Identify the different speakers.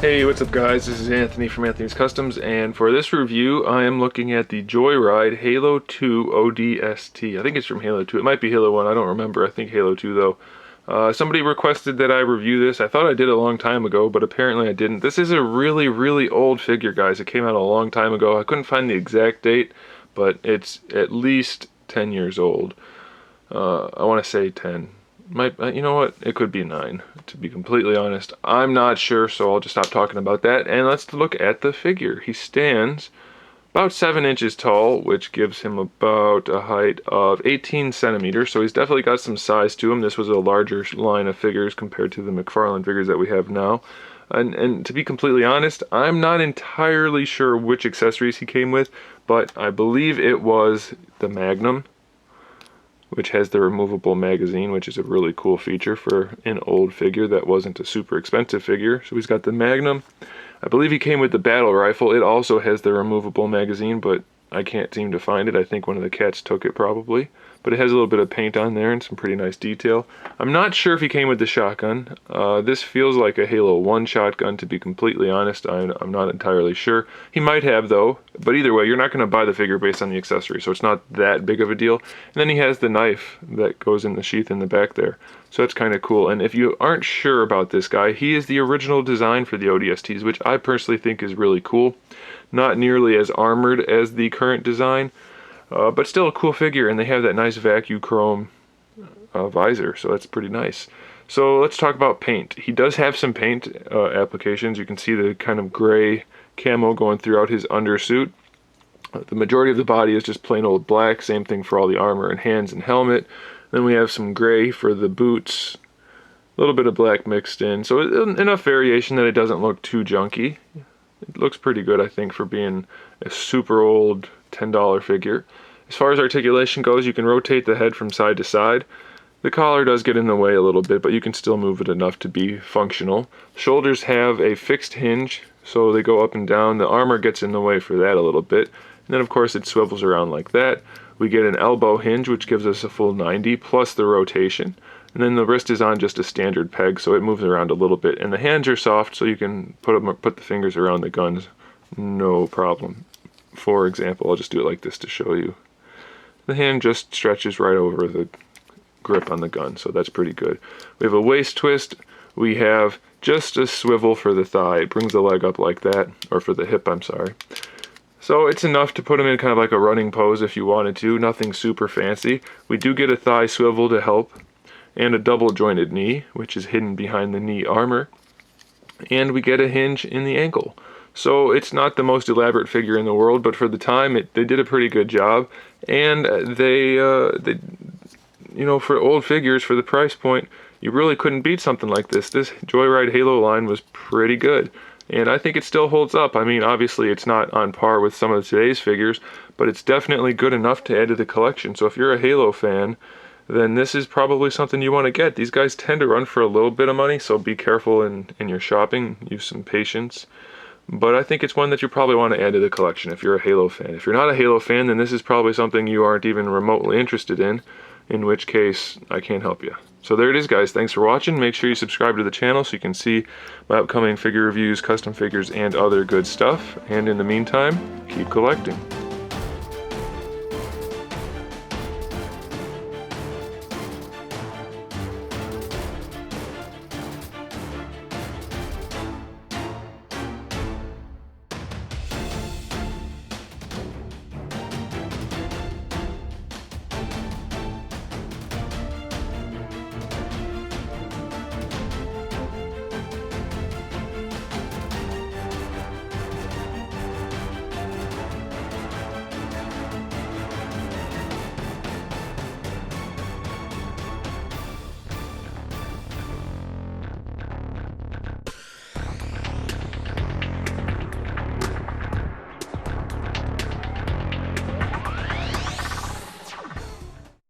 Speaker 1: Hey, what's up guys? This is Anthony from Anthony's Customs, and for this review I am looking at the Joyride Halo 2 ODST. I think it's from Halo 2. It might be Halo 1, I don't remember. I think Halo 2 though. Somebody requested that I review this. I thought I did a long time ago, but apparently I didn't. This is a really old figure, guys. It came out a long time ago. I couldn't find the exact date, but it's at least 10 years old. I want to say 10. You know what? It could be 9, to be completely honest. I'm not sure, so I'll just stop talking about that. And let's look at the figure. He stands about 7 inches tall, which gives him about a height of 18 centimeters. So he's definitely got some size to him. This was a larger line of figures compared to the McFarlane figures that we have now. And to be completely honest, I'm not entirely sure which accessories he came with, but I believe it was the Magnum, which has the removable magazine, which is a really cool feature for an old figure that wasn't a super expensive figure. So he's got the Magnum. I believe he came with the battle rifle. It also has the removable magazine, but I can't seem to find it. I think one of the cats took it probably. But it has a little bit of paint on there and some pretty nice detail. I'm not sure if he came with the shotgun. This feels like a Halo 1 shotgun, to be completely honest. I'm not entirely sure. He might have though, but either way, you're not going to buy the figure based on the accessory, so it's not that big of a deal. And then he has the knife that goes in the sheath in the back there. So that's kind of cool. And if you aren't sure about this guy, he is the original design for the ODSTs, which I personally think is really cool. Not nearly as armored as the current design, but still a cool figure, and they have that nice vacuum chrome visor, so that's pretty nice. So let's talk about paint. He does have some paint applications. You can see the kind of gray camo going throughout his undersuit. The majority of the body is just plain old black, same thing for all the armor and hands and helmet. Then we have some gray for the boots, a little bit of black mixed in, so enough variation that it doesn't look too junky. It looks pretty good, I think, for being a super old $10 figure. As far as articulation goes, you can rotate the head from side to side. The collar does get in the way a little bit, but you can still move it enough to be functional. Shoulders have a fixed hinge, so they go up and down. The armor gets in the way for that a little bit. And then, of course, it swivels around like that. We get an elbow hinge, which gives us a full 90, plus the rotation. And then the wrist is on just a standard peg, so it moves around a little bit. And the hands are soft, so you can put the fingers around the guns, no problem. For example, I'll just do it like this to show you. The hand just stretches right over the grip on the gun, so that's pretty good. We have a waist twist. We have just a swivel for the thigh. It brings the leg up like that, or for the hip, I'm sorry. So it's enough to put him in kind of like a running pose if you wanted to, nothing super fancy. We do get a thigh swivel to help, and a double jointed knee, which is hidden behind the knee armor. And we get a hinge in the ankle. So it's not the most elaborate figure in the world, but for the time, they did a pretty good job. And they, you know, for old figures, for the price point, you really couldn't beat something like this. This Joyride Halo line was pretty good. And I think it still holds up. I mean, obviously it's not on par with some of today's figures, but it's definitely good enough to add to the collection. So if you're a Halo fan, then this is probably something you want to get. These guys tend to run for a little bit of money, so be careful in your shopping. Use some patience. But I think it's one that you probably want to add to the collection if you're a Halo fan. If you're not a Halo fan, then this is probably something you aren't even remotely interested in which case I can't help you. So there it is, guys. Thanks for watching. Make sure you subscribe to the channel so you can see my upcoming figure reviews, custom figures, and other good stuff. And in the meantime, keep collecting.